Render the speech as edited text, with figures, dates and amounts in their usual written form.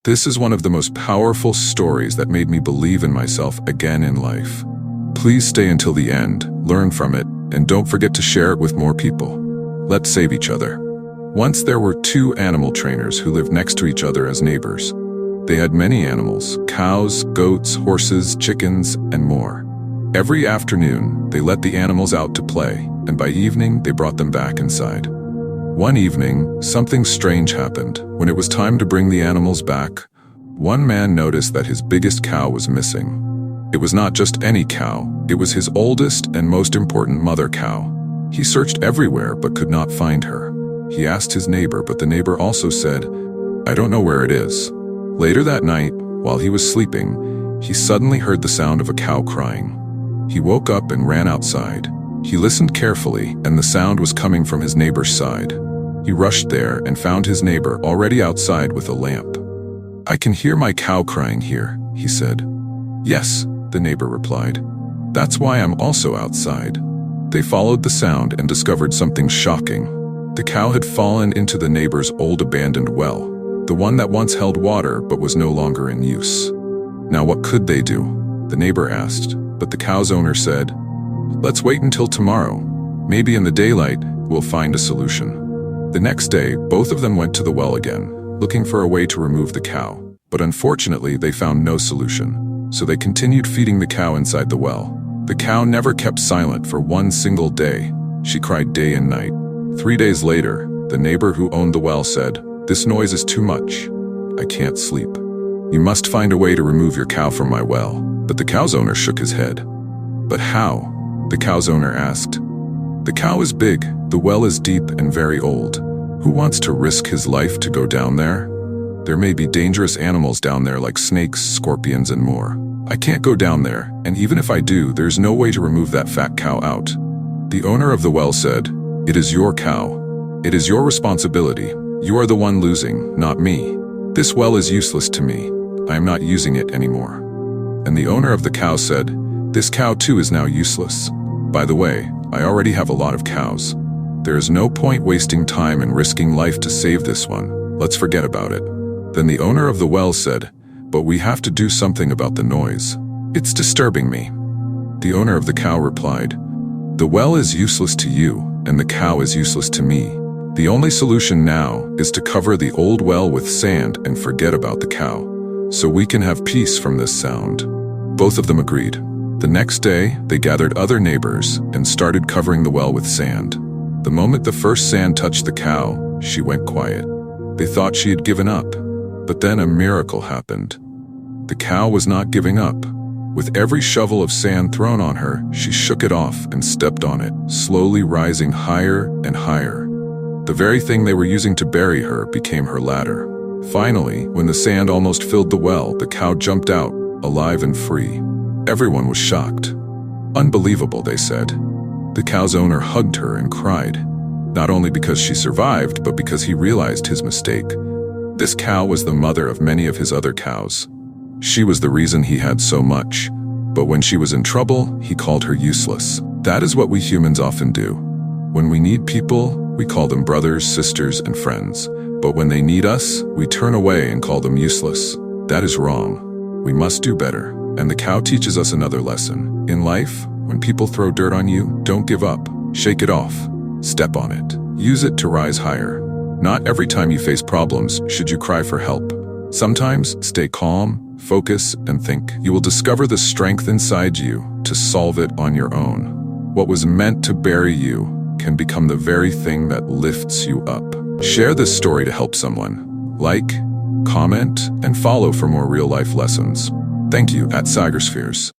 This is one of the most powerful stories that made me believe in myself again in life. Please stay until the end, learn from it, and don't forget to share it with more people. Let's save each other. Once there were two animal trainers who lived next to each other as neighbors. They had many animals: cows, goats, horses, chickens, and more. Every afternoon, they let the animals out to play, and by evening, they brought them back inside. One evening, something strange happened. When it was time to bring the animals back, one man noticed that his biggest cow was missing. It was not just any cow, it was his oldest and most important mother cow. He searched everywhere but could not find her. He asked his neighbor, but the neighbor also said, "I don't know where it is." Later that night, while he was sleeping, he suddenly heard the sound of a cow crying. He woke up and ran outside. He listened carefully, and the sound was coming from his neighbor's side. He rushed there and found his neighbor already outside with a lamp. "I can hear my cow crying here," he said. "Yes," the neighbor replied. "That's why I'm also outside." They followed the sound and discovered something shocking. The cow had fallen into the neighbor's old abandoned well, the one that once held water but was no longer in use. Now what could they do? The neighbor asked, but the cow's owner said, "Let's wait until tomorrow. Maybe in the daylight, we'll find a solution." The next day, both of them went to the well again, looking for a way to remove the cow. But unfortunately, they found no solution. So they continued feeding the cow inside the well. The cow never kept silent for one single day. She cried day and night. 3 days later, the neighbor who owned the well said, "This noise is too much. I can't sleep. You must find a way to remove your cow from my well." But the cow's owner shook his head. "But how?" the cow's owner asked. "The cow is big, the well is deep and very old. Who wants to risk his life to go down there? There may be dangerous animals down there like snakes, scorpions, and more. I can't go down there, and even if I do, there's no way to remove that fat cow out." The owner of the well said, "It is your cow. It is your responsibility. You are the one losing, not me. This well is useless to me. I am not using it anymore." And the owner of the cow said, "This cow too is now useless. By the way, I already have a lot of cows. There is no point wasting time and risking life to save this one. Let's forget about it." Then the owner of the well said, "But we have to do something about the noise. It's disturbing me." The owner of the cow replied, "The well is useless to you, and the cow is useless to me. The only solution now is to cover the old well with sand and forget about the cow, so we can have peace from this sound." Both of them agreed. The next day, they gathered other neighbors and started covering the well with sand. The moment the first sand touched the cow, she went quiet. They thought she had given up, but then a miracle happened. The cow was not giving up. With every shovel of sand thrown on her, she shook it off and stepped on it, slowly rising higher and higher. The very thing they were using to bury her became her ladder. Finally, when the sand almost filled the well, the cow jumped out, alive and free. Everyone was shocked. "Unbelievable," they said. The cow's owner hugged her and cried, not only because she survived, but because he realized his mistake. This cow was the mother of many of his other cows. She was the reason he had so much. But when she was in trouble, he called her useless. That is what we humans often do. When we need people, we call them brothers, sisters, and friends. But when they need us, we turn away and call them useless. That is wrong. We must do better. And the cow teaches us another lesson. In life, when people throw dirt on you, don't give up. Shake it off. Step on it. Use it to rise higher. Not every time you face problems should you cry for help. Sometimes stay calm, focus, and think. You will discover the strength inside you to solve it on your own. What was meant to bury you can become the very thing that lifts you up. Share this story to help someone. Like, comment, and follow for more real-life lessons. Thank you @Sagerspheres.